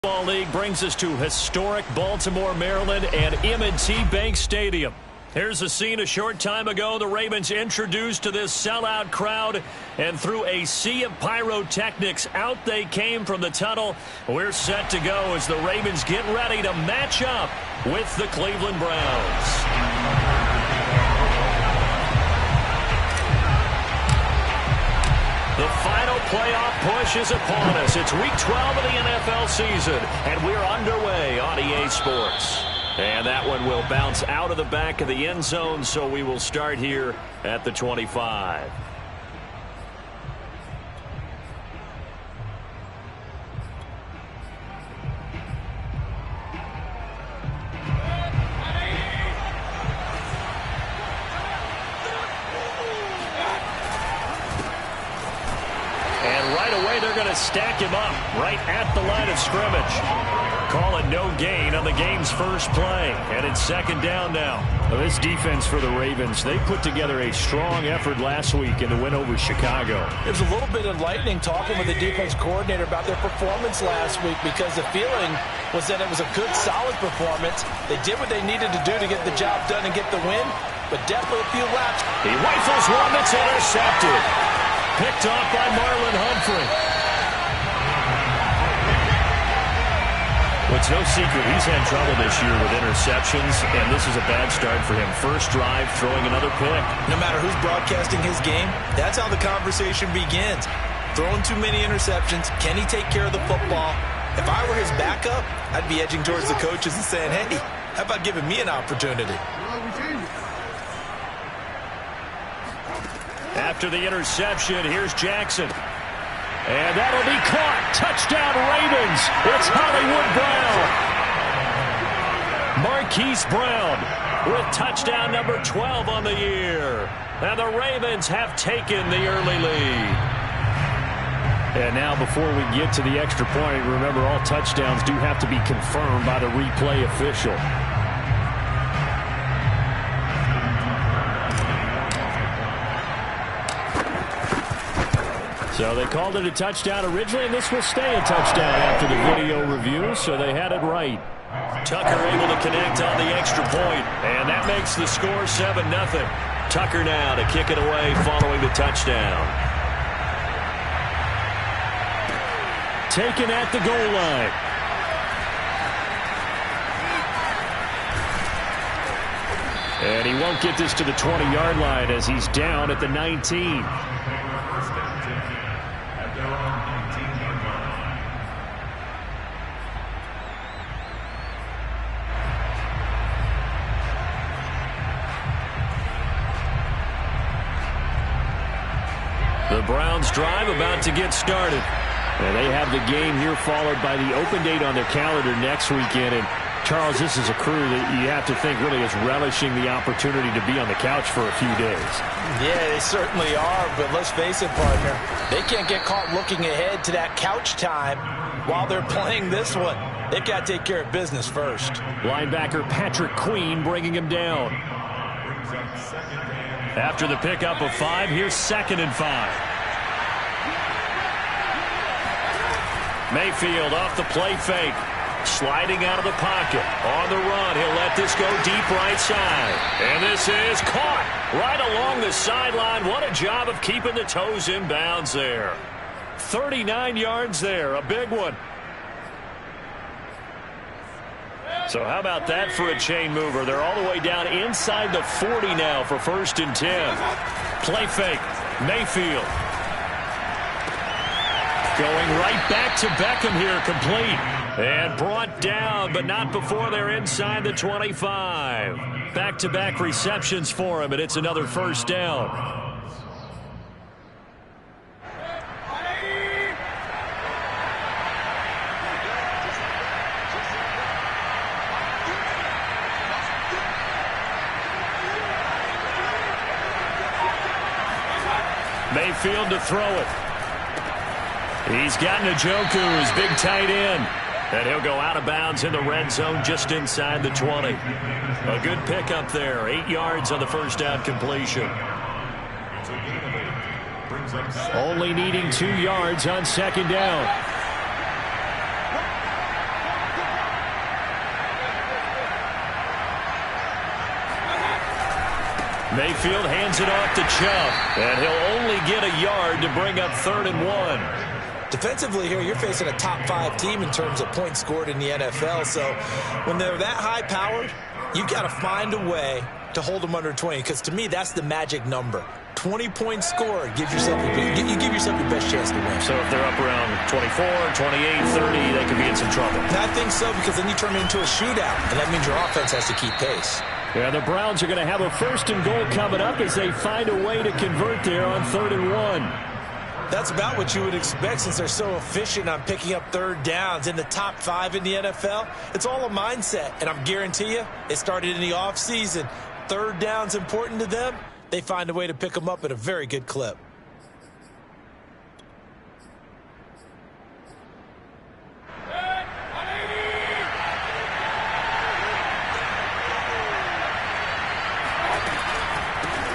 Football League brings us to historic Baltimore, Maryland, and M&T Bank Stadium. Here's a scene a short time ago. The Ravens introduced to this sellout crowd, and through a sea of pyrotechnics, out they came from the tunnel. We're set to go as the Ravens get ready to match up with the Cleveland Browns. The final playoff push is upon us. It's Week 12 of the NFL season, and we're underway on EA Sports. And that one will bounce out of the back of the end zone, so we will start here at the 25. Stack him up right at the line of scrimmage. Call it no gain on the game's first play, and it's second down now. Well, this defense for the Ravens, they put together a strong effort last week in the win over Chicago. It was a little bit enlightening talking with the defense coordinator about their performance last week, because the feeling was that it was a good, solid performance. They did what they needed to do to get the job done and get the win, but definitely a few laps. He rifles one that's intercepted. Picked off by Marlon Humphrey. Well, it's no secret he's had trouble this year with interceptions, and this is a bad start for him. First drive, throwing another pick. No matter who's broadcasting his game, that's how the conversation begins. Throwing too many interceptions, can he take care of the football? If I were his backup, I'd be edging towards the coaches and saying, hey, how about giving me an opportunity? After the interception, here's Jackson. And that'll be caught. Touchdown, Ravens. It's Hollywood Brown. Marquise Brown with touchdown number 12 on the year. And the Ravens have taken the early lead. And now before we get to the extra point, remember all touchdowns do have to be confirmed by the replay official. So they called it a touchdown originally, and this will stay a touchdown after the video review, so they had it right. Tucker able to connect on the extra point, and that makes the score 7-0. Tucker now to kick it away following the touchdown. Taken at the goal line. And he won't get this to the 20-yard line as he's down at the 19. The Browns drive about to get started. And they have the game here followed by the open date on their calendar next weekend. And Charles, this is a crew that you have to think really is relishing the opportunity to be on the couch for a few days. Yeah, they certainly are, but let's face it, partner, they can't get caught looking ahead to that couch time while they're playing this one. They've got to take care of business first. Linebacker Patrick Queen bringing him down. After the pickup of 5, here's 2nd and 5. Mayfield off the play fake. Sliding out of the pocket. On the run, he'll let this go deep right side. And this is caught right along the sideline. What a job of keeping the toes in bounds there. 39 yards there, a big one. So how about that for a chain mover? They're all the way down inside the 40 now for 1st and 10. Play fake. Mayfield. Going right back to Beckham here, complete. And brought down, but not before they're inside the 25. Back-to-back receptions for him, and it's another 1st down. Mayfield to throw it. He's got Njoku, his big tight end. And he'll go out of bounds in the red zone just inside the 20. A good pickup there. 8 yards on the first down completion. Only needing 2 yards on second down. Mayfield hands it off to Chubb, and he'll only get a yard to bring up 3rd and 1. Defensively here, you're facing a top 5 team in terms of points scored in the NFL. So when they're that high-powered, you got to find a way to hold them under 20, because to me, that's the magic number. 20 points scored, you give yourself your best chance to win. So if they're up around 24, 28, 30, they could be in some trouble. And I think so, because then you turn it into a shootout, and that means your offense has to keep pace. Yeah, the Browns are going to have a 1st and goal coming up as they find a way to convert there on 3rd and 1. That's about what you would expect, since they're so efficient on picking up 3rd downs in the top 5 in the NFL. It's all a mindset, and I guarantee you, it started in the offseason. 3rd down's important to them. They find a way to pick them up at a very good clip.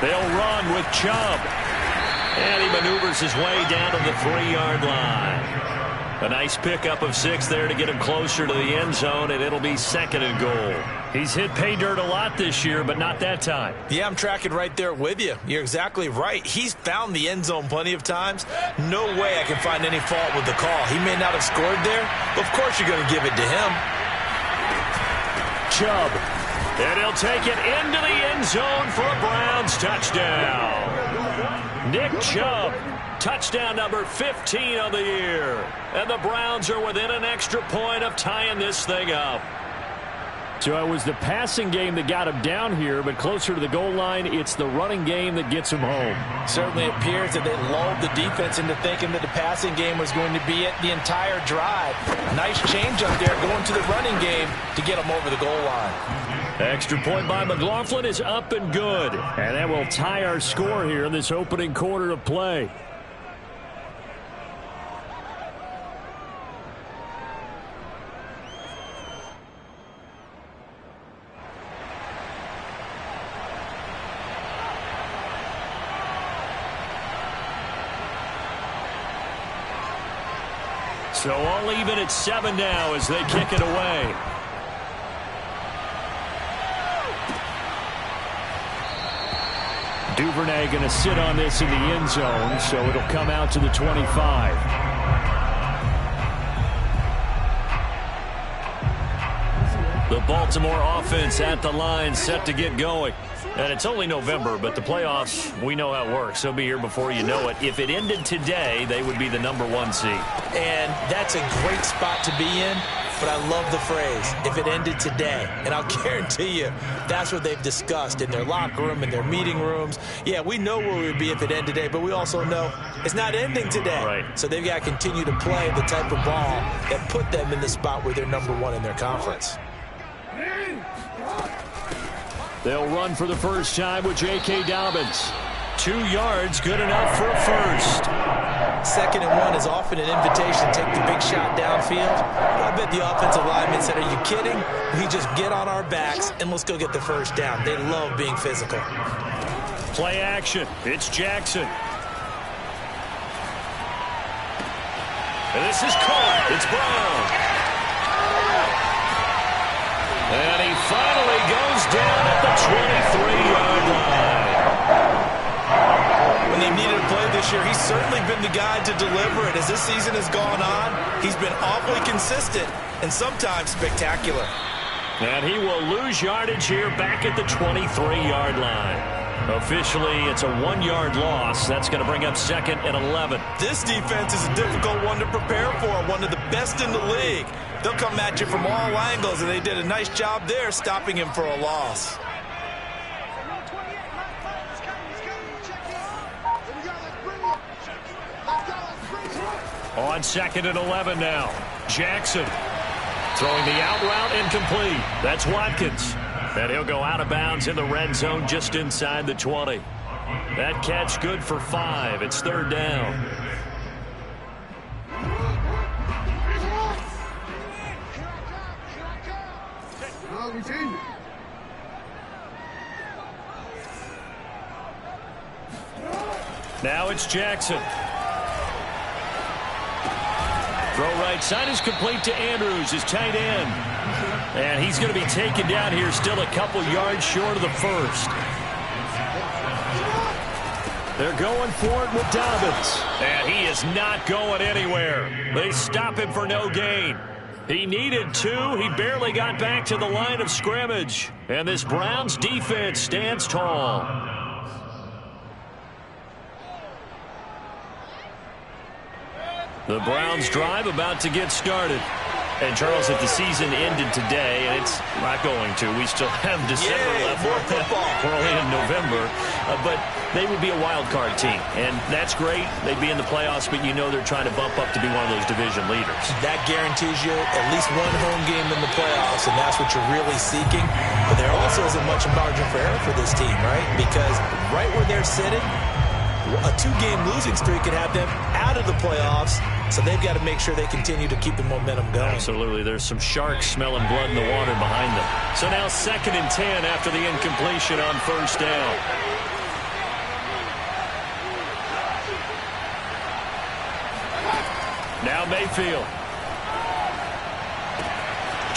They'll run with Chubb. And he maneuvers his way down to the 3-yard line. A nice pickup of 6 there to get him closer to the end zone, and it'll be 2nd and goal. He's hit pay dirt a lot this year, but not that time. Yeah, I'm tracking right there with you. You're exactly right. He's found the end zone plenty of times. No way I can find any fault with the call. He may not have scored there, but of course you're going to give it to him. Chubb. And he'll take it into the end zone for a Browns touchdown. Nick Chubb, touchdown number 15 on the year. And the Browns are within an extra point of tying this thing up. So it was the passing game that got him down here, but closer to the goal line, it's the running game that gets him home. Certainly appears that they lulled the defense into thinking that the passing game was going to be it the entire drive. Nice change up there going to the running game to get him over the goal line. Extra point by McLaughlin is up and good. And that will tie our score here in this opening quarter of play. So all even at 7 now as they kick it away. Duvernay going to sit on this in the end zone, so it'll come out to the 25. The Baltimore offense at the line, set to get going. And it's only November, but the playoffs, we know how it works. They'll be here before you know it. If it ended today, they would be the #1 seed. And that's a great spot to be in, but I love the phrase, if it ended today. And I'll guarantee you, that's what they've discussed in their locker room, in their meeting rooms. Yeah, we know where we would be if it ended today, but we also know it's not ending today. Right. So they've got to continue to play the type of ball that put them in the spot where they're #1 in their conference. They'll run for the first time with J.K. Dobbins. 2 yards, good enough for a first. 2nd and 1 is often an invitation to take the big shot downfield. I bet the offensive lineman said, are you kidding? We just get on our backs and let's go get the first down. They love being physical. Play action. It's Jackson. And this is caught. It's Brown. And he finally goes down at the 23-yard line. When they needed a play this year, he's certainly been the guy to deliver it. As this season has gone on, he's been awfully consistent and sometimes spectacular. And he will lose yardage here back at the 23-yard line. Officially, it's a 1-yard loss. That's going to bring up 2nd and 11. This defense is a difficult one to prepare for, one of the best in the league. They'll come at you from all angles, and they did a nice job there stopping him for a loss. On 2nd and 11 now. Jackson throwing the out route incomplete. That's Watkins. And he'll go out of bounds in the red zone just inside the 20. That catch good for 5. It's 3rd down. Now it's Jackson. Throw right side is complete to Andrews, his tight end. And he's going to be taken down here still a couple yards short of the first. They're going for it with Dobbins. And he is not going anywhere. They stop him for no gain. He needed 2. He barely got back to the line of scrimmage. And this Browns defense stands tall. The Browns drive about to get started. And, Charles, if the season ended today, and it's not going to, we still have December left. More football. We're only in November. But they would be a wild card team. And that's great. They'd be in the playoffs, but you know they're trying to bump up to be one of those division leaders. That guarantees you at least one home game in the playoffs, and that's what you're really seeking. But there also isn't much margin for error for this team, right? Because right where they're sitting, a 2-game losing streak could have them out of the playoffs. So they've got to make sure they continue to keep the momentum going. Absolutely. There's some sharks smelling blood in the water behind them. So now 2nd and 10 after the incompletion on 1st down. Now Mayfield.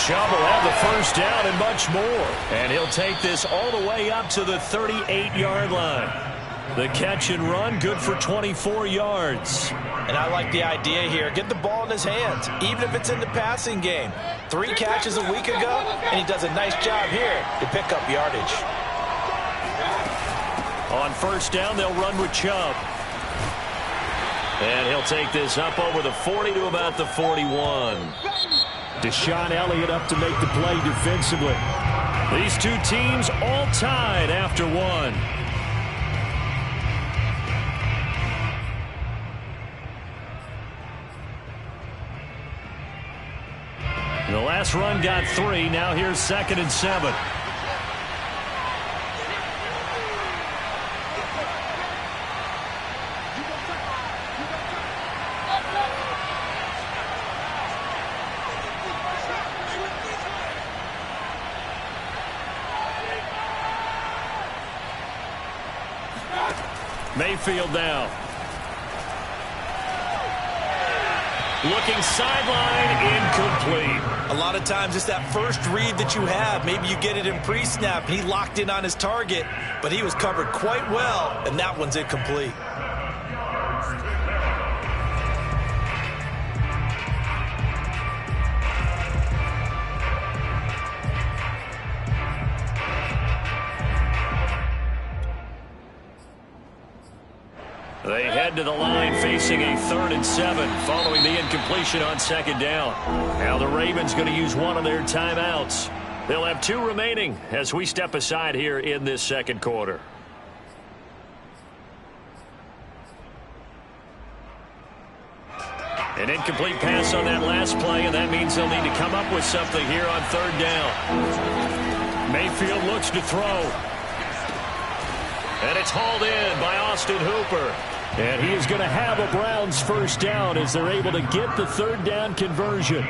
Chubb will have the 1st down and much more. And he'll take this all the way up to the 38-yard line. The catch and run, good for 24 yards. And I like the idea here. Get the ball in his hands, even if it's in the passing game. 3 catches a week ago, and he does a nice job here to pick up yardage. On 1st down, they'll run with Chubb. And he'll take this up over the 40 to about the 41. Deshaun Elliott up to make the play defensively. These 2 teams all tied after 1. The last run got 3. Now here's 2nd and 7. Mayfield now. Looking sideline, incomplete. A lot of times it's that first read that you have. Maybe you get it in pre-snap, and he locked in on his target, but he was covered quite well, and that one's incomplete. They head to the line facing a 3rd and 7 following the incompletion on 2nd down. Now the Ravens going to use one of their timeouts. They'll have 2 remaining as we step aside here in this 2nd quarter. An incomplete pass on that last play, and that means they'll need to come up with something here on 3rd down. Mayfield looks to throw. And it's hauled in by Austin Hooper. And he is going to have a Browns 1st down as they're able to get the 3rd down conversion.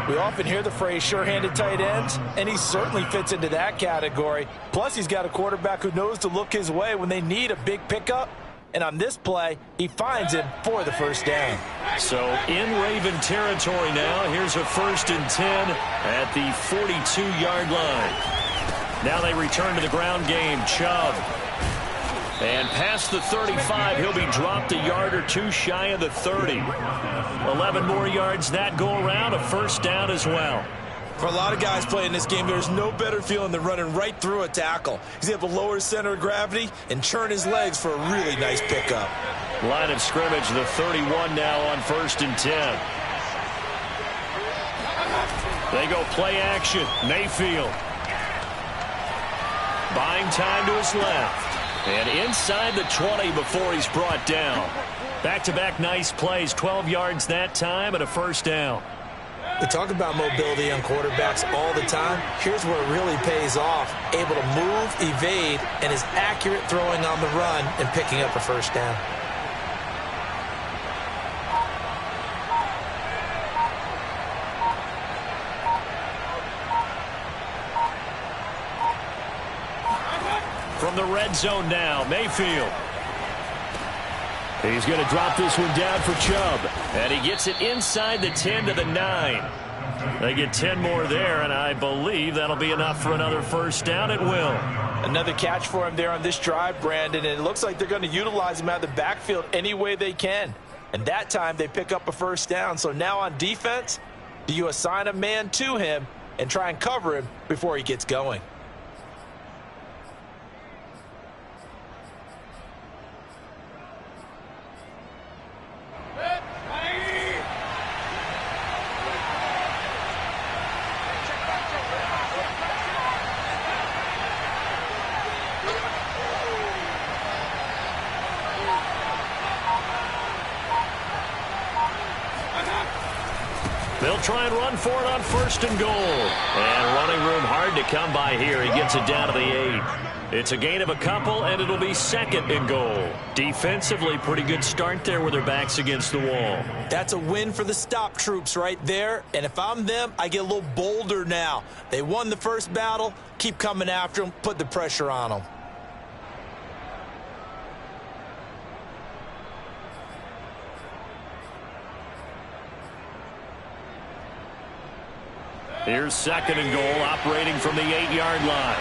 We often hear the phrase sure-handed tight ends, and he certainly fits into that category. Plus, he's got a quarterback who knows to look his way when they need a big pickup. And on this play, he finds him for the 1st down. So in Raven territory now. Here's a 1st and 10 at the 42-yard line. Now they return to the ground game. Chubb. And past the 35, he'll be dropped a yard or 2 shy of the 30. 11 more yards that go around, a 1st down as well. For a lot of guys playing this game, there's no better feeling than running right through a tackle. He's able to lower his center of gravity and churn his legs for a really nice pickup. Line of scrimmage, the 31 now on 1st and 10. They go play action. Mayfield. Buying time to his left. And inside the 20 before he's brought down. Back-to-back nice plays, 12 yards that time and a 1st down. We talk about mobility on quarterbacks all the time. Here's where it really pays off. Able to move, evade, and is accurate throwing on the run and picking up a 1st down. From the red zone now, Mayfield. He's going to drop this one down for Chubb. And he gets it inside the 10 to the 9. They get 10 more there, and I believe that'll be enough for another 1st down. It will. Another catch for him there on this drive, Brandon, and it looks like they're going to utilize him out of the backfield any way they can. And that time they pick up a first down. So now on defense, do you assign a man to him and try and cover him before he gets going? They'll try and run for it on 1st and goal. And running room hard to come by here. He gets it down to the 8. It's a gain of a couple, and it'll be 2nd and goal. Defensively, pretty good start there with their backs against the wall. That's a win for the stop troops right there. And if I'm them, I get a little bolder now. They won the first battle. Keep coming after them. Put the pressure on them. Here's 2nd and goal, operating from the 8-yard line.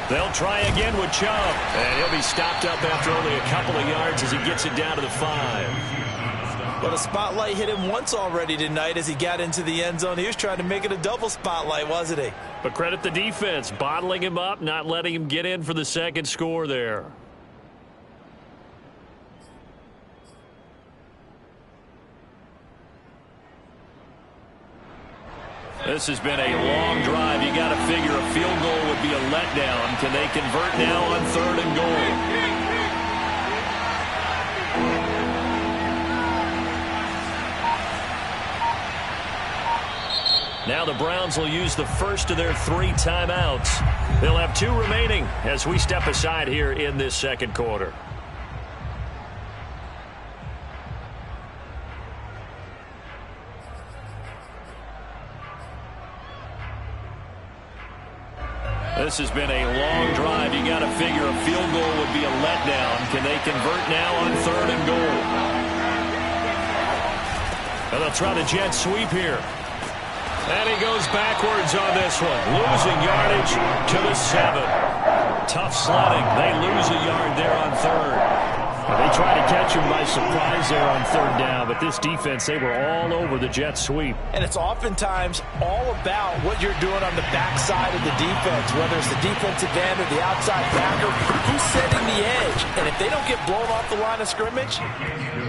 They'll try again with Chubb, and he'll be stopped up after only a couple of yards as he gets it down to the 5. Well, the spotlight hit him once already tonight as he got into the end zone. He was trying to make it a double spotlight, wasn't he? But credit the defense, bottling him up, not letting him get in for the 2nd score there. This has been a long drive. You got to figure a field goal would be a letdown. Can they convert now on 3rd and goal? Now the Browns will use the first of their 3 timeouts. They'll have 2 remaining as we step aside here in this 2nd quarter. This has been a long drive. You got to figure a field goal would be a letdown. Can they convert now on 3rd and goal? And they'll try the jet sweep here. And he goes backwards on this one. Losing yardage to the 7. Tough sledding. They lose a yard there on 3rd. Well, they tried to catch him by surprise there on 3rd down, but this defense, they were all over the jet sweep. And it's oftentimes all about what you're doing on the backside of the defense, whether it's the defensive end or the outside backer, who's setting the edge. And if they don't get blown off the line of scrimmage,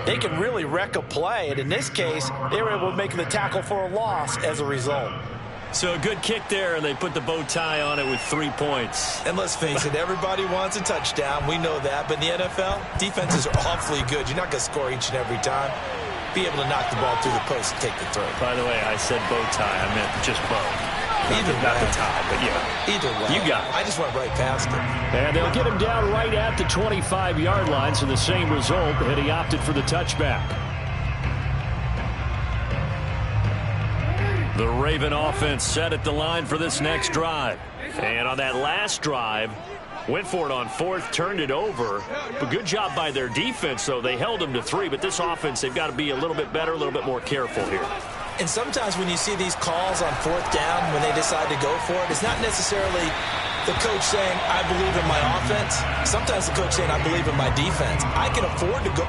they can really wreck a play. And in this case, they were able to make the tackle for a loss as a result. So a good kick there, and they put the bow tie on it with 3 points. And let's face it, everybody wants a touchdown. We know that. But in the NFL, defenses are awfully good. You're not going to score each and every time. Be able to knock the ball through the post and take the throw. By the way, I said bow tie. I meant just bow. Not the tie, but yeah. Either way. You got it. I just went right past it. And they'll get him down right at the 25-yard line, so the same result, and he opted for the touchback. The Raven offense set at the line for this next drive. And on that last drive, went for it on 4th, turned it over. But good job by their defense, though. They held them to 3, but this offense, they've got to be a little bit better, a little bit more careful here. And sometimes when you see these calls on 4th down, when they decide to go for it, it's not necessarily the coach saying, I believe in my offense. Sometimes the coach saying, I believe in my defense. I can afford to go.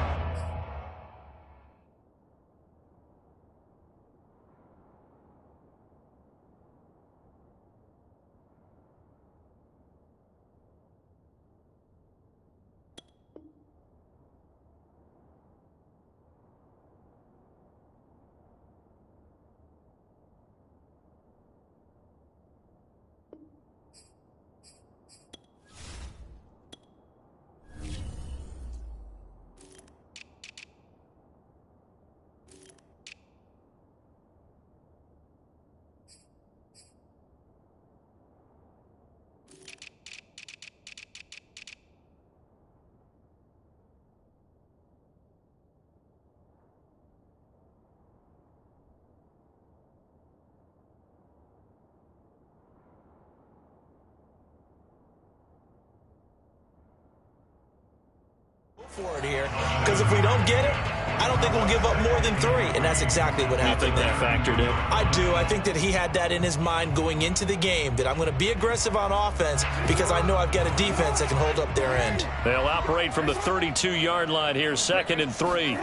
For it here, because if we don't get it, I don't think we'll give up more than 3, and that's exactly what happened there. You think that factored in? I do. I think that he had that in his mind going into the game, that I'm going to be aggressive on offense because I know I've got a defense that can hold up their end. They'll operate from the 32-yard line here, 2nd and 3.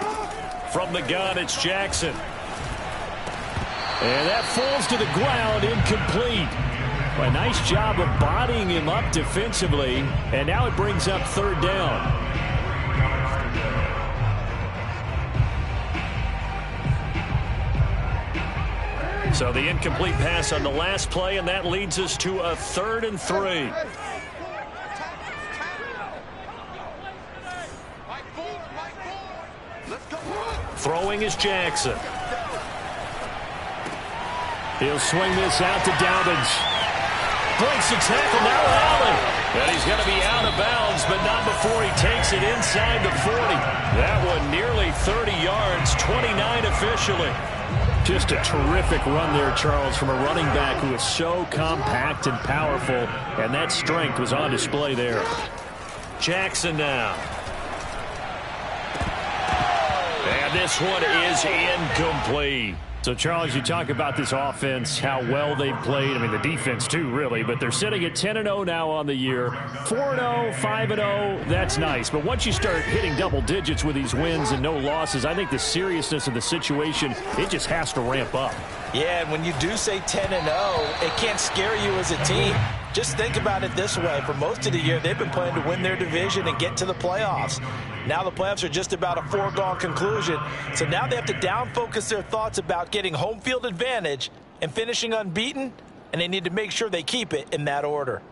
From the gun, it's Jackson. And that falls to the ground, incomplete. A nice job of bodying him up defensively, and now it brings up 3rd down. So the incomplete pass on the last play, and that leads us to a 3rd and 3. Throwing is Jackson. He'll swing this out to Dobbins. Breaks the tackle, now Allen. And he's going to be out of bounds, but not before he takes it inside the 40. That one nearly 30 yards, 29 officially. Just a terrific run there, Charles, from a running back who is so compact and powerful, and that strength was on display there. Jackson now. And this one is incomplete. So, Charles, you talk about this offense, how well they've played. I mean, the defense, too, really. But they're sitting at 10-0 now on the year. 4-0, 5-0, that's nice. But once you start hitting double digits with these wins and no losses, I think the seriousness of the situation, it just has to ramp up. Yeah, and when you do say 10-0, it can't scare you as a team. Just think about it this way. For most of the year, they've been playing to win their division and get to the playoffs. Now the playoffs are just about a foregone conclusion. So now they have to down-focus their thoughts about getting home field advantage and finishing unbeaten, and they need to make sure they keep it in that order.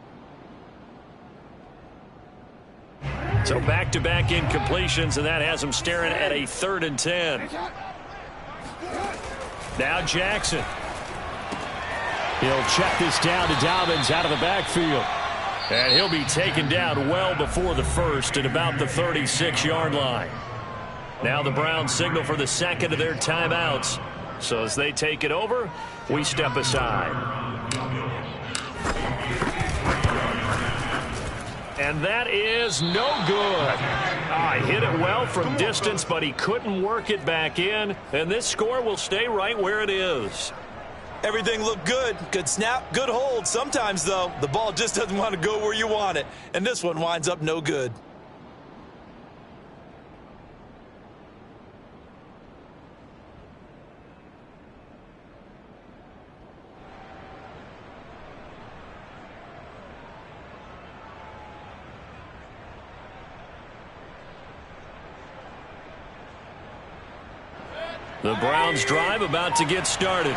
So back-to-back incompletions, and that has them staring at a 3rd and 10. Now Jackson. He'll check this down to Dobbins out of the backfield. And he'll be taken down well before the first at about the 36-yard line. Now the Browns signal for the 2nd of their timeouts. So as they take it over, we step aside. And that is no good. Hit it well from distance, but he couldn't work it back in. And this score will stay right where it is. Everything looked good. Good snap, good hold. Sometimes, though, the ball just doesn't want to go where you want it. And this one winds up no good. The Browns drive about to get started.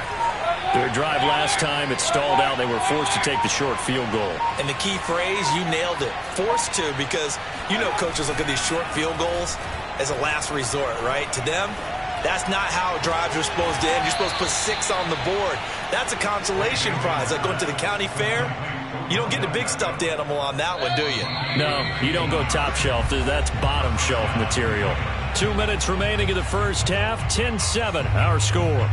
Their drive last time, it stalled out. They were forced to take the short field goal. And the key phrase, you nailed it. Forced to, because you know coaches look at these short field goals as a last resort, right? To them, that's not how drives are supposed to end. You're supposed to put 6 on the board. That's a consolation prize. Like going to the county fair, you don't get the big stuffed animal on that one, do you? No, you don't go top shelf. That's bottom shelf material. 2 minutes remaining in the first half. 10-7, our score.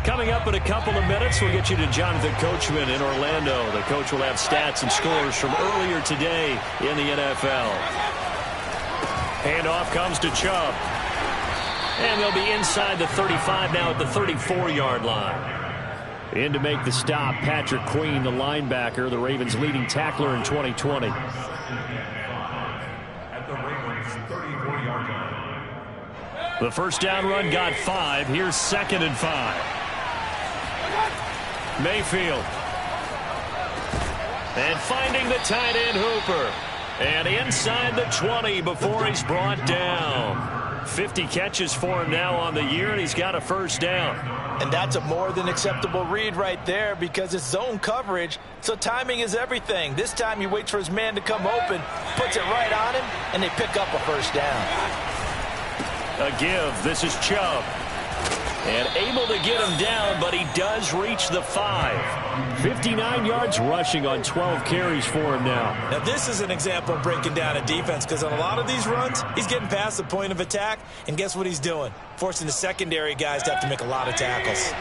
Coming up in a couple of minutes, we'll get you to Jonathan Coachman in Orlando. The coach will have stats and scores from earlier today in the NFL. Handoff comes to Chubb. And they'll be inside the 35 now at the 34-yard line. In to make the stop, Patrick Queen, the linebacker, the Ravens' leading tackler in 2020. At the Ravens' 34-yard line. The first down run got 5. Here's 2nd and 5. Mayfield. And finding the tight end Hooper. And inside the 20 before he's brought down. 50 catches for him now on the year, and he's got a first down. And that's a more than acceptable read right there because it's zone coverage, so timing is everything. This time he waits for his man to come open, puts it right on him, and they pick up a first down. A give. This is Chubb. And able to get him down, but he does reach the 5. 59 yards rushing on 12 carries for him now. Now, this is an example of breaking down a defense because on a lot of these runs, he's getting past the point of attack, and guess what he's doing? Forcing the secondary guys to have to make a lot of tackles.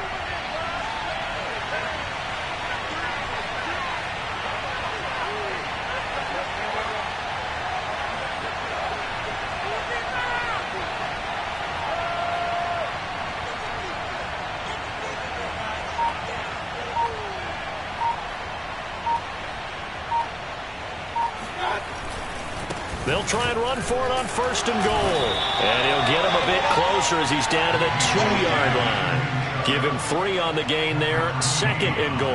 They'll try and run for it on 1st and goal. And he'll get him a bit closer as he's down to the 2-yard line. Give him 3 on the gain there, 2nd and goal.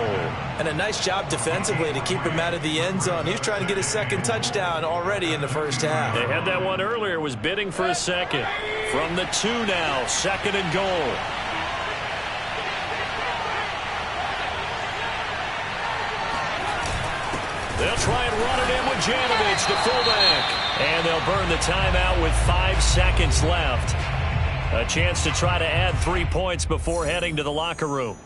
And a nice job defensively to keep him out of the end zone. He was trying to get his 2nd touchdown already in the first half. They had that one earlier, was bidding for a 2nd. From the 2 now, 2nd and goal. They'll try and run it in with Janovich, the fullback. And they'll burn the timeout with 5 seconds left. A chance to try to add 3 points before heading to the locker room.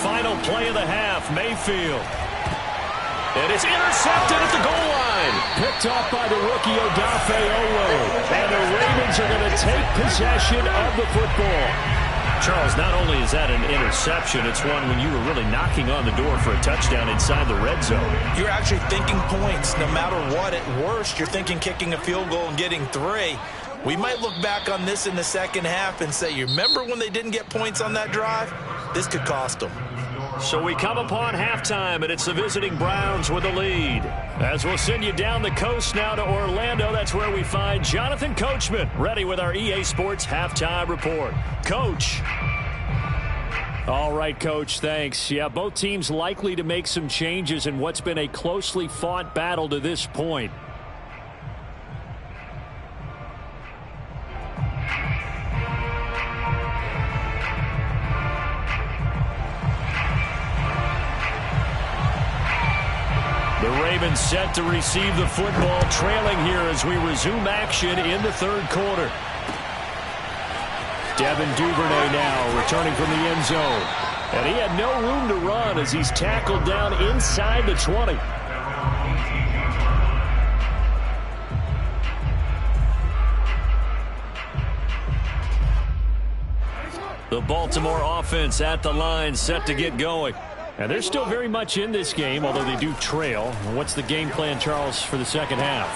Final play of the half, Mayfield. And it's intercepted at the goal line. Picked off by the rookie Odafe Oweh. And the Ravens are going to take possession of the football. Charles, not only is that an interception, it's one when you were really knocking on the door for a touchdown inside the red zone. You're actually thinking points no matter what. At worst, you're thinking kicking a field goal and getting 3. We might look back on this in the second half and say, you remember when they didn't get points on that drive? This could cost them. So we come upon halftime, and it's the visiting Browns with the lead. As we'll send you down the coast now to Orlando, that's where we find Jonathan Coachman, ready with our EA Sports Halftime Report. Coach. All right, Coach, thanks. Yeah, both teams likely to make some changes in what's been a closely fought battle to this point. The Ravens set to receive the football, trailing here as we resume action in the 3rd quarter. Devin Duvernay now returning from the end zone. And he had no room to run as he's tackled down inside the 20. The Baltimore offense at the line, set to get going. And they're still very much in this game, although they do trail. What's the game plan, Charles, for the second half?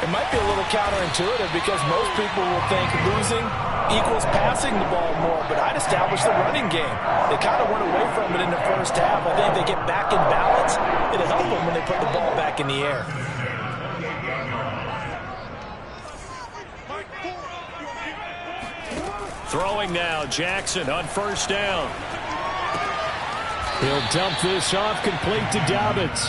It might be a little counterintuitive because most people will think losing equals passing the ball more, but I'd establish the running game. They kind of went away from it in the first half. I think they get back in balance. It'll help them when they put the ball back in the air. Throwing now, Jackson on 1st down. He'll dump this off, complete to Dobbins.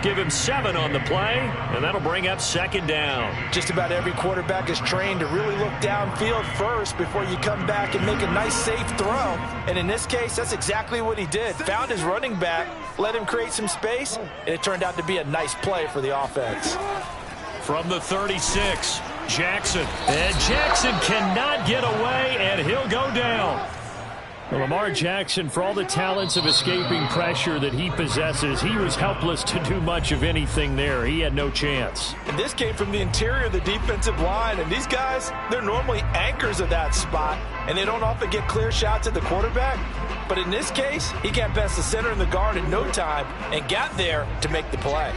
Give him 7 on the play, and that'll bring up 2nd down. Just about every quarterback is trained to really look downfield first before you come back and make a nice, safe throw. And in this case, that's exactly what he did. Found his running back, let him create some space, and it turned out to be a nice play for the offense. From the 36, Jackson. And Jackson cannot get away, and he'll go down. Well, Lamar Jackson, for all the talents of escaping pressure that he possesses, he was helpless to do much of anything there. He had no chance. And this came from the interior of the defensive line. And these guys, they're normally anchors of that spot, and they don't often get clear shots at the quarterback. But in this case, he got past the center and the guard in no time and got there to make the play.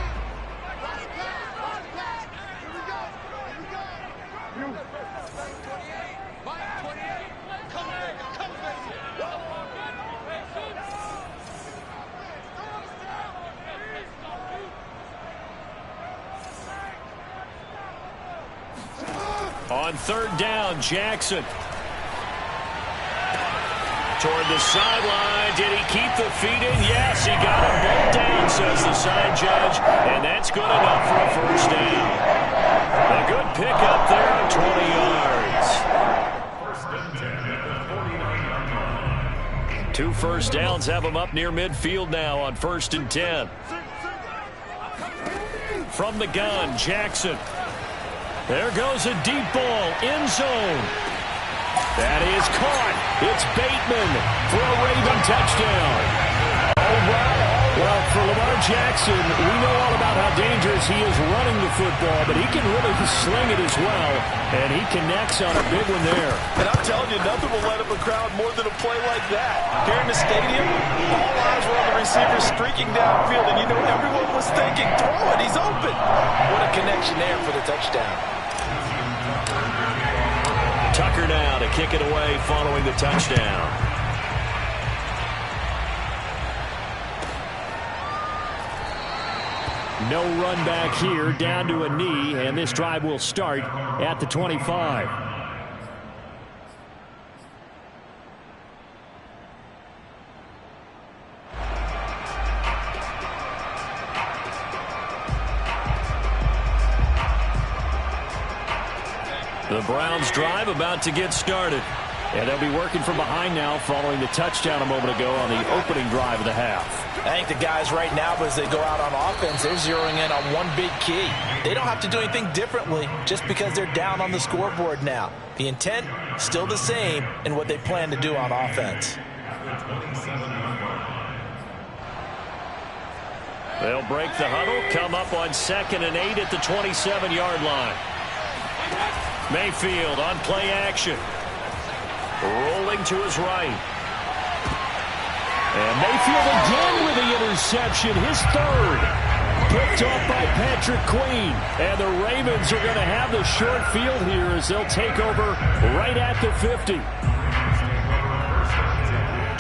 On 3rd down, Jackson. Toward the sideline. Did he keep the feet in? Yes, he got them both down, says the side judge. And that's good enough for a 1st down. A good pickup there of 20 yards. 2 1st downs have him up near midfield now on 1st and 10. From the gun, Jackson. There goes a deep ball, end zone. That is caught. It's Bateman for a Raven touchdown. All right. Well, for Lamar Jackson, we know all about how dangerous he is running the football, but he can really sling it as well, and he connects on a big one there. And I'm telling you, nothing will light up a crowd more than a play like that. Here in the stadium, all eyes were on the receiver streaking downfield, and you know everyone was thinking, throw it, he's open. Good connection there for the touchdown. Tucker now to kick it away following the touchdown. No run back here, down to a knee, and this drive will start at the 25. The Browns drive about to get started. And they'll be working from behind now following the touchdown a moment ago on the opening drive of the half. I think the guys right now, as they go out on offense, they're zeroing in on one big key. They don't have to do anything differently just because they're down on the scoreboard now. The intent, still the same in what they plan to do on offense. They'll break the huddle, come up on 2nd and 8 at the 27-yard line. Mayfield on play action. Rolling to his right. And Mayfield again with the interception, his third. Picked off by Patrick Queen. And the Ravens are going to have the short field here as they'll take over right at the 50.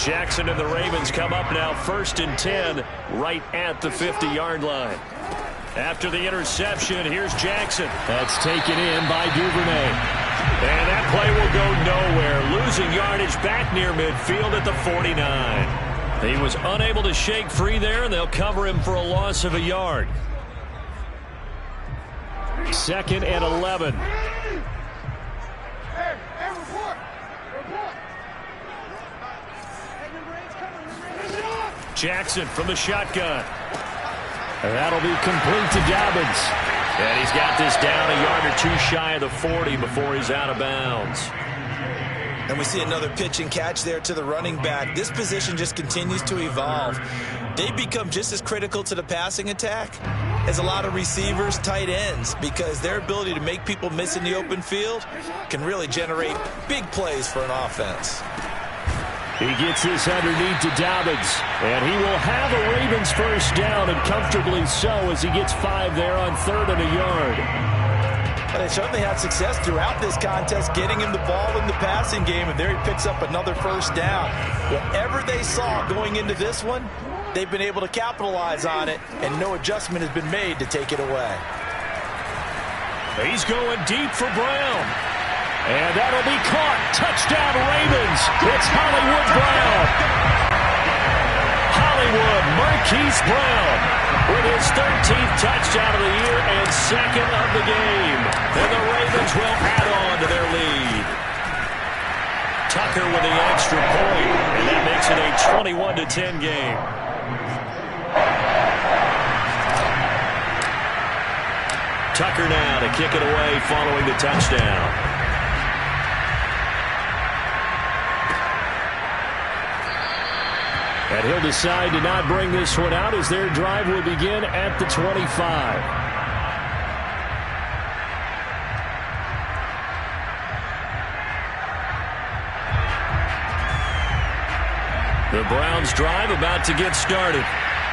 Jackson and the Ravens come up now 1st and 10 right at the 50-yard line. After the interception, here's Jackson. That's taken in by Duvernay. And that play will go nowhere. Losing yardage back near midfield at the 49. He was unable to shake free there, and they'll cover him for a loss of a yard. 2nd and 11. Jackson from the shotgun. And that'll be complete to Dobbins. And he's got this down a yard or two shy of the 40 before he's out of bounds. And we see another pitch and catch there to the running back. This position just continues to evolve. They become just as critical to the passing attack as a lot of receivers, tight ends, because their ability to make people miss in the open field can really generate big plays for an offense. He gets this underneath to Dobbins, and he will have a Ravens first down, and comfortably so as he gets 5 there on 3rd and a yard. But they certainly had success throughout this contest getting him the ball in the passing game, and there he picks up another first down. Whatever they saw going into this one, they've been able to capitalize on it, and no adjustment has been made to take it away. He's going deep for Brown. And that'll be caught. Touchdown, Ravens. It's Hollywood Brown. Hollywood Marquise Brown with his 13th touchdown of the year and 2nd of the game. And the Ravens will add on to their lead. Tucker with the extra point, and that makes it a 21-10 game. Tucker now to kick it away following the touchdown. And he'll decide to not bring this one out as their drive will begin at the 25. The Browns drive about to get started.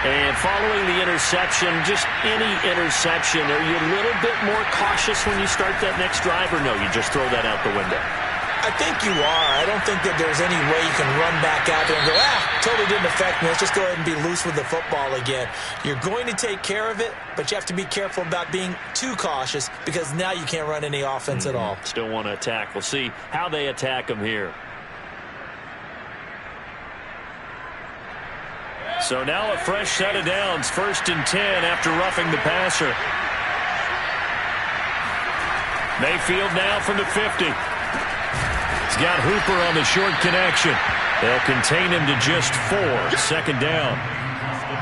And following the interception, just any interception, are you a little bit more cautious when you start that next drive, or no, you just throw that out the window? I think you are. I don't think that there's any way you can run back out there and go, totally didn't affect me. Let's just go ahead and be loose with the football again. You're going to take care of it, but you have to be careful about being too cautious because now you can't run any offense at all. Still want to attack. We'll see how they attack them here. So now a fresh set of downs. 1st and 10 after roughing the passer. Mayfield now from the 50. He's got Hooper on the short connection. They'll contain him to just 4. 2nd down.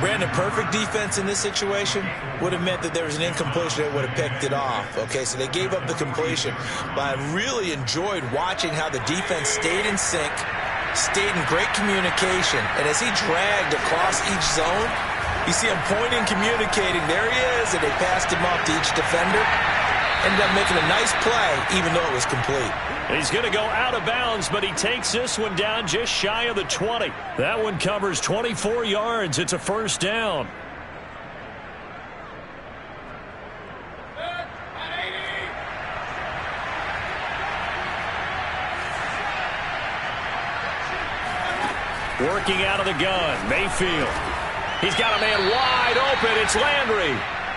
Brandon, perfect defense in this situation would have meant that there was an incompletion that would have picked it off. Okay, so they gave up the completion. But I really enjoyed watching how the defense stayed in sync, stayed in great communication. And as he dragged across each zone, you see him pointing, communicating. There he is, and they passed him off to each defender. Ended up making a nice play, even though it was complete. He's going to go out of bounds, but he takes this one down just shy of the 20. That one covers 24 yards. It's a first down. Working out of the gun, Mayfield. He's got a man wide open. It's Landry.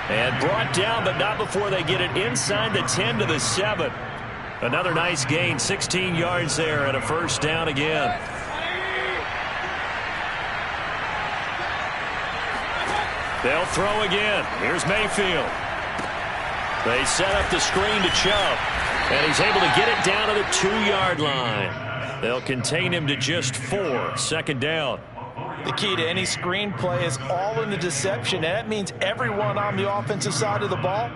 And brought down, but not before they get it inside the 10 to the 7. Another nice gain, 16 yards there and a first down again. They'll throw again. Here's Mayfield. They set up the screen to Chubb, and he's able to get it down to the 2-yard line. They'll contain him to just 4. Second down. The key to any screen play is all in the deception, and that means everyone on the offensive side of the ball.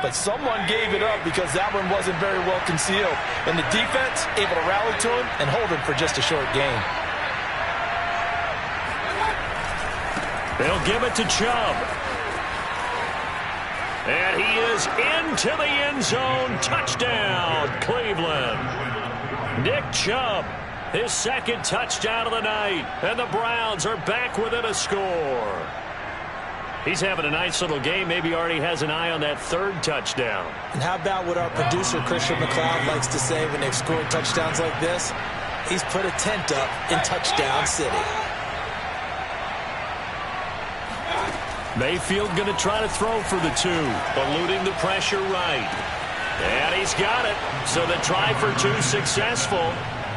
But someone gave it up because that one wasn't very well concealed. And the defense able to rally to him and hold him for just a short gain. They'll give it to Chubb. And he is into the end zone. Touchdown, Cleveland. Nick Chubb. His second touchdown of the night. And the Browns are back within a score. He's having a nice little game. Maybe already has an eye on that third touchdown. And how about what our producer, Christian McLeod, likes to say when they've scored touchdowns like this? He's put a tent up in Touchdown City. Mayfield going to try to throw for the 2. Eluding the pressure right. And he's got it. So the try for 2 successful.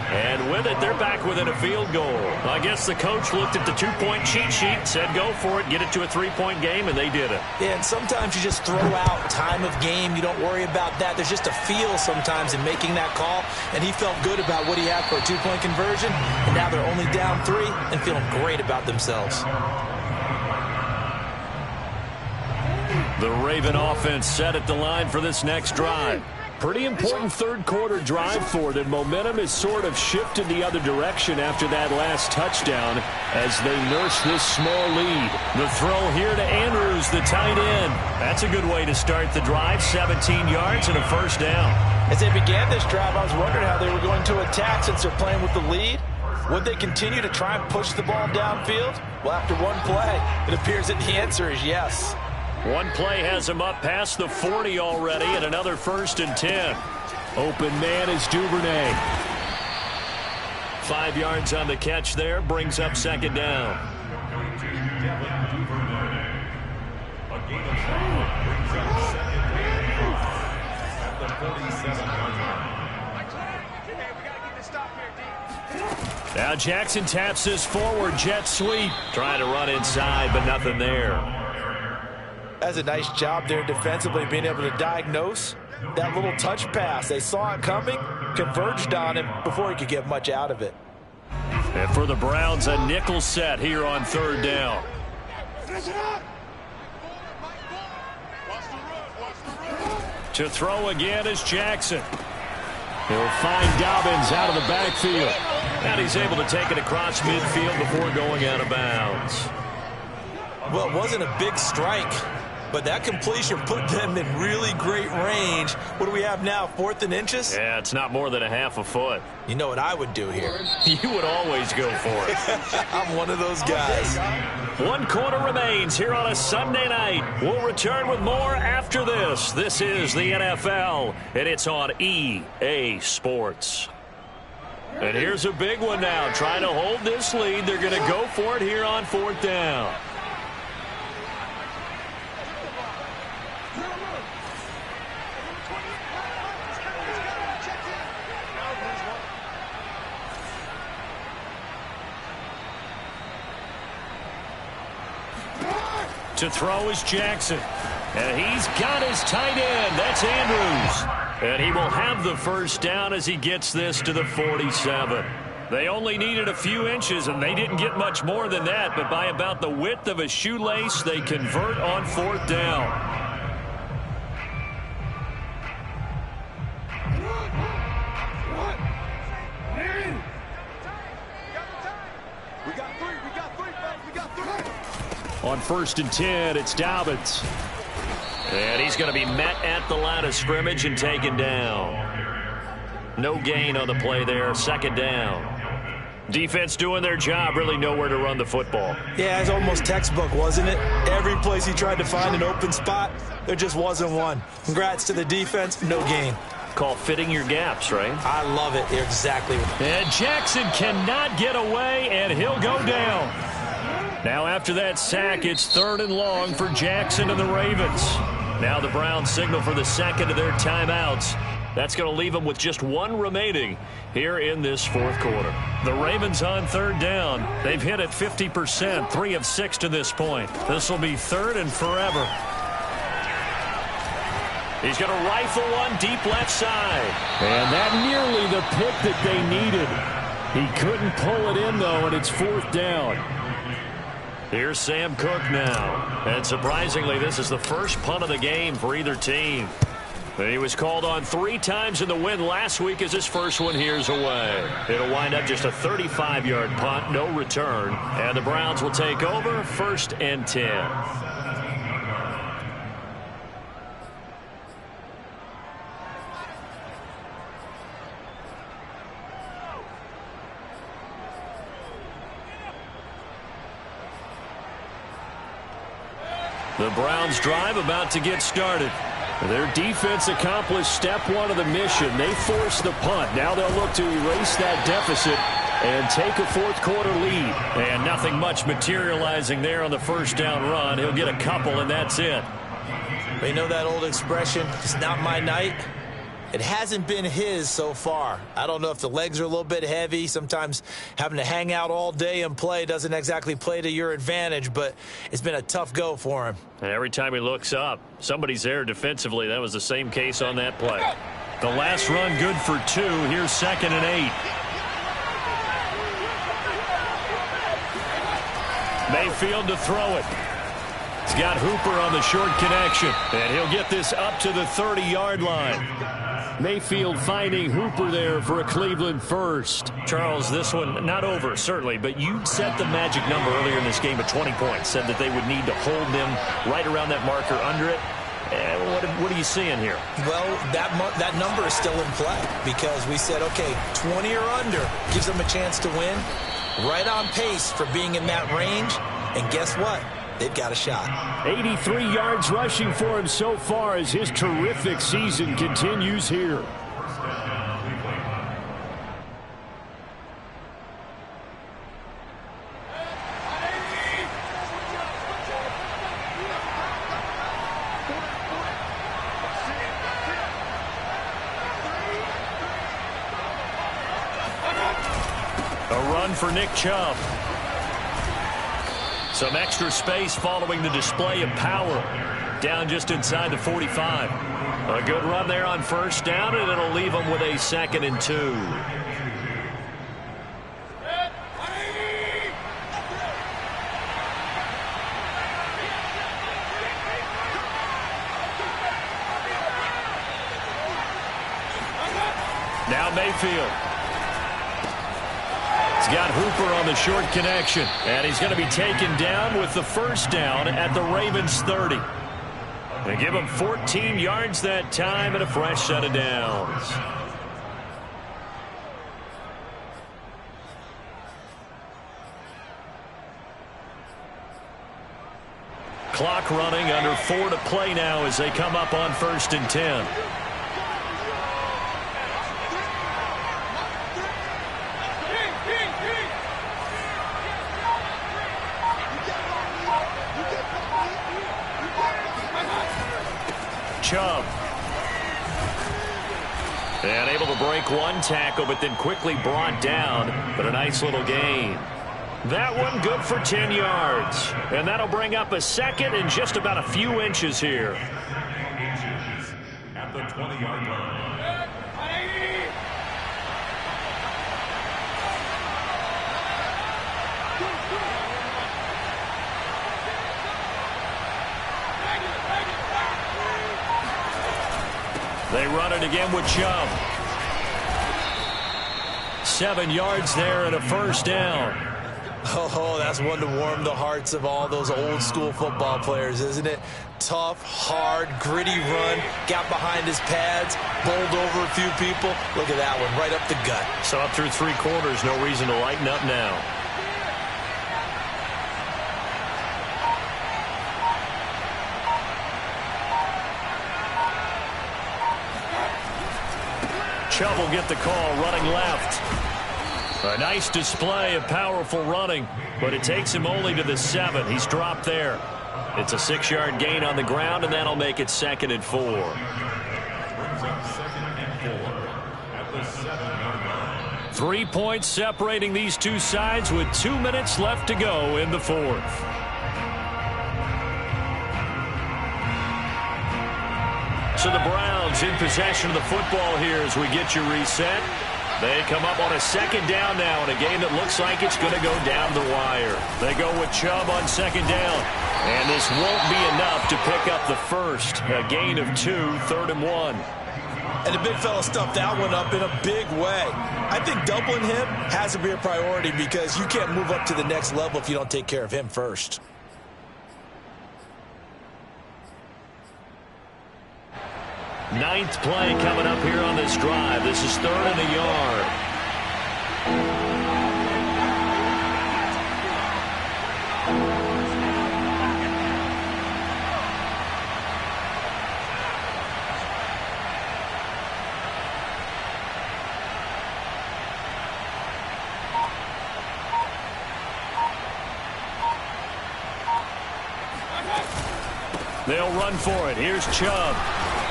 And with it, they're back within a field goal. I guess the coach looked at the 2-point cheat sheet, said go for it, get it to a 3-point game, and they did it. Yeah, and sometimes you just throw out time of game. You don't worry about that. There's just a feel sometimes in making that call, and he felt good about what he had for a 2-point conversion, and now they're only down 3 and feeling great about themselves. The Raven offense set at the line for this next drive. Pretty important third-quarter drive for them. Momentum has sort of shifted the other direction after that last touchdown as they nurse this small lead. The throw here to Andrews, the tight end. That's a good way to start the drive. 17 yards and a first down. As they began this drive, I was wondering how they were going to attack since they're playing with the lead. Would they continue to try and push the ball downfield? Well, after one play, it appears that the answer is yes. One play has him up past the 40 already, and another 1st and 10. Open man is Duvernay. 5 yards on the catch there, brings up second down. Now Jackson taps this forward, jet sweep. Trying to run inside, but nothing there. That's a nice job there defensively, being able to diagnose that little touch pass. They saw it coming, converged on him before he could get much out of it. And for the Browns, a nickel set here on third down. To throw again is Jackson. He'll find Dobbins out of the backfield. And he's able to take it across midfield before going out of bounds. Well, it wasn't a big strike, but that completion put them in really great range. What do we have now, 4th and inches? Yeah, it's not more than a half a foot. You know what I would do here? You would always go for it. I'm one of those guys. 1 quarter remains here on a Sunday night. We'll return with more after this. This is the NFL, and it's on EA Sports. And here's a big one now. Trying to hold this lead. They're going to go for it here on 4th down. To throw is Jackson. And he's got his tight end. That's Andrews. And he will have the first down as he gets this to the 47. They only needed a few inches, and they didn't get much more than that. But by about the width of a shoelace, they convert on 4th down. On 1st and 10, it's Dobbins. And he's going to be met at the line of scrimmage and taken down. No gain on the play there. Second down. Defense doing their job. Really nowhere to run the football. Yeah, it's almost textbook, wasn't it? Every place he tried to find an open spot, there just wasn't one. Congrats to the defense. No gain. call fitting your gaps, right? I love it. Exactly. And Jackson cannot get away, and he'll go down. Now after that sack, it's 3rd and long for Jackson and the Ravens. Now the Browns signal for the second of their timeouts. That's going to leave them with just 1 remaining here in this 4th quarter. The Ravens on 3rd down. They've hit it 50%, 3 of 6 to this point. This will be 3rd and forever. He's going to rifle one deep left side. And that nearly the pick that they needed. He couldn't pull it in, though, and it's 4th down. Here's Sam Cook now. And surprisingly, this is the first punt of the game for either team. He was called on 3 times in the win last week as his first one here's away. It'll wind up just a 35-yard punt, no return. And the Browns will take over 1st and 10. The Browns drive about to get started. Their defense accomplished step 1 of the mission. They forced the punt. Now they'll look to erase that deficit and take a 4th quarter lead. And nothing much materializing there on the first down run. He'll get a couple, and that's it. You know that old expression, it's not my night? It hasn't been his so far. I don't know if the legs are a little bit heavy. Sometimes having to hang out all day and play doesn't exactly play to your advantage, but it's been a tough go for him. And every time he looks up, somebody's there defensively. That was the same case on that play. The last run good for 2. Here's 2nd and 8. Mayfield to throw it. He's got Hooper on the short connection, and he'll get this up to the 30-yard line. Mayfield finding Hooper there for a Cleveland first. Charles, this one not over, certainly, but you set the magic number earlier in this game at 20 points, said that they would need to hold them right around that marker under it. What are you seeing here? Well, that number is still in play because we said, okay, 20 or under gives them a chance to win. Right on pace for being in that range, and guess what? They've got a shot. 83 yards rushing for him so far as his terrific season continues here. A run for Nick Chubb. Some extra space following the display of power. Down just inside the 45. A good run there on 1st down, and it'll leave them with a 2nd and 2. Now Mayfield. He's got Hooper on the short connection, and he's going to be taken down with the 1st down at the Ravens 30. They give him 14 yards that time and a fresh set of downs. Clock running, under 4 to play now as they come up on 1st and 10. Chubb. And able to break 1 tackle, but then quickly brought down. But a nice little gain. That one good for 10 yards. And that'll bring up a 2nd and just about a few inches here. At the 20-yard line. They run it again with Chubb. 7 yards there and a 1st down. Oh, that's one to warm the hearts of all those old school football players, isn't it? Tough, hard, gritty run, got behind his pads, bowled over a few people. Look at that one, right up the gut. So up through 3 quarters, no reason to lighten up now. Chubb will get the call running left. A nice display of powerful running, but it takes him only to the 7. He's dropped there. It's a 6-yard gain on the ground, and that'll make it 2nd and 4. Brings up 2nd and 4 at the 7-yard line. 3 points separating these two sides with 2 minutes left to go in the 4th. So the Browns in possession of the football here as we get you reset. They come up on a 2nd down now in a game that looks like it's going to go down the wire. They go with Chubb on 2nd down. And this won't be enough to pick up the first. A gain of 2, 3rd and 1. And the big fella stuffed that one up in a big way. I think doubling him has to be a priority because you can't move up to the next level if you don't take care of him first. Ninth play coming up here on this drive. This is 3rd and a yard. They'll run for it. Here's Chubb.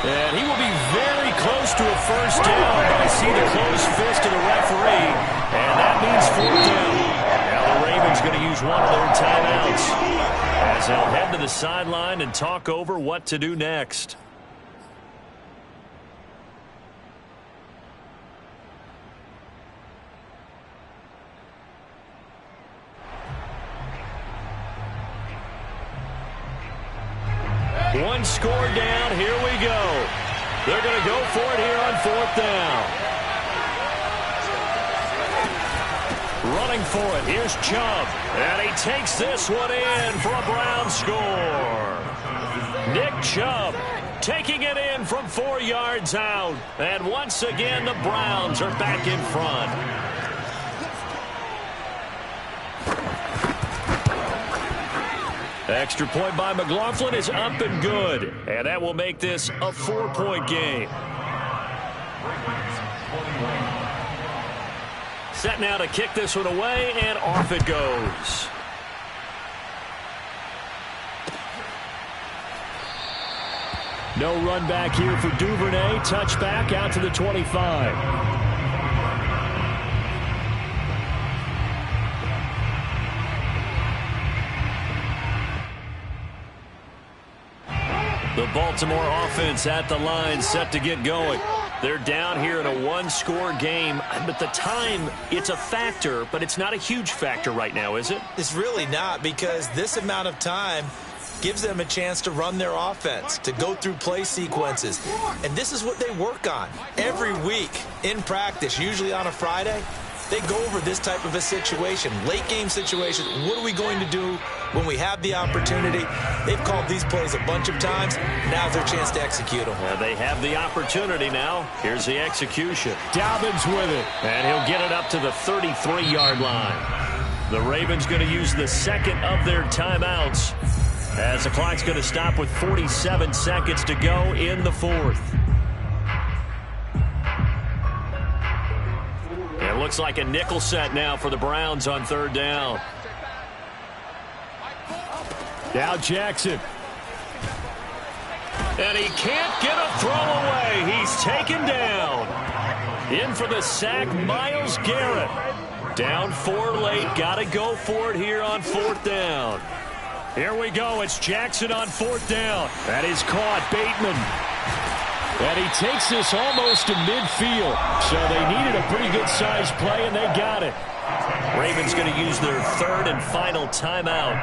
And he will be very close to a first down. I see the closed fist of the referee. And that means 4th down. Now the Ravens going to use one of their timeouts as they'll head to the sideline and talk over what to do next. One score down. Here we go. They're going to go for it here on 4th down. Running for it. Here's Chubb. And he takes this one in for a Brown score. Nick Chubb taking it in from 4 yards out. And once again, the Browns are back in front. Extra point by McLaughlin is up and good. And that will make this a 4-point game. Set now to kick this one away, and off it goes. No run back here for Duvernay. Touchback out to the 25. The Baltimore offense at the line, set to get going. They're down here in a 1-score game, but the time, it's a factor, but it's not a huge factor right now, is it? It's really not, because this amount of time gives them a chance to run their offense, to go through play sequences. And this is what they work on every week in practice, usually on a Friday. They go over this type of a situation, late game situation. What are we going to do when we have the opportunity? They've called these plays a bunch of times. Now's their chance to execute them. They have the opportunity now. Here's the execution. Dobbins with it. And he'll get it up to the 33-yard line. The Ravens going to use the 2nd of their timeouts as the clock's going to stop with 47 seconds to go in the 4th. It looks like a nickel set now for the Browns on 3rd down. Now Jackson. And he can't get a throw away. He's taken down. In for the sack, Myles Garrett. Down 4 late. Got to go for it here on 4th down. Here we go. It's Jackson on 4th down. That is caught. Bateman. And he takes this almost to midfield. So they needed a pretty good-sized play, and they got it. Ravens going to use their 3rd and final timeout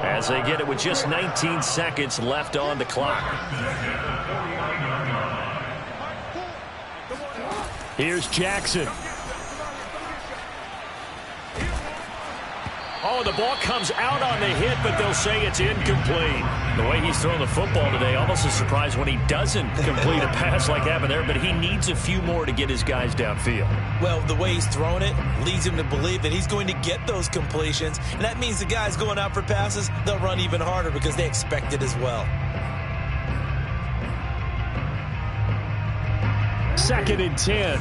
as they get it with just 19 seconds left on the clock. Here's Jackson. Oh, the ball comes out on the hit, but they'll say it's incomplete. The way he's throwing the football today, almost a surprise when he doesn't complete a pass like happened there, but he needs a few more to get his guys downfield. Well, the way he's thrown it leads him to believe that he's going to get those completions, and that means the guys going out for passes, they'll run even harder because they expect it as well. 2nd and 10.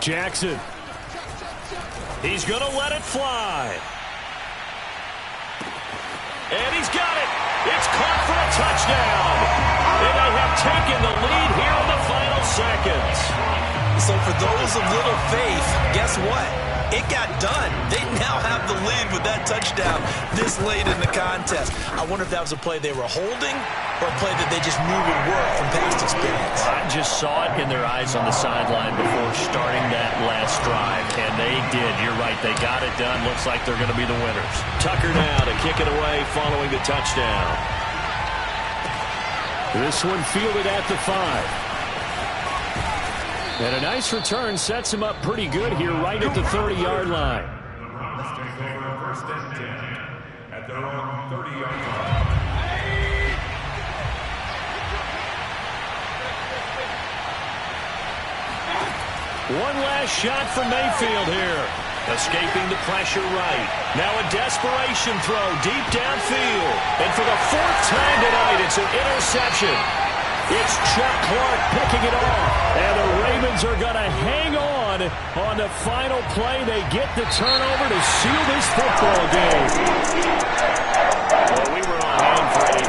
Jackson. He's going to let it fly. And he's got it. It's caught for a touchdown. And they have taken the lead here in the final seconds. So for those of little faith, guess what? It got done. They now have the lead with that touchdown this late in the contest. I wonder if that was a play they were holding or a play that they just knew would work from past experience. I just saw it in their eyes on the sideline before starting that last drive, and they did. You're right. They got it done. Looks like they're going to be the winners. Tucker now to kick it away following the touchdown. This one fielded at the 5. And a nice return sets him up pretty good here right at the 30-yard line. Let's take over first and 10 at their own 30-yard line. One last shot for Mayfield here. Escaping the pressure right. Now a desperation throw deep downfield. And for the 4th time tonight, it's an interception. It's Chuck Clark picking it off. And the Ravens are going to hang on the final play. They get the turnover to seal this football game. Well, we were on hand for a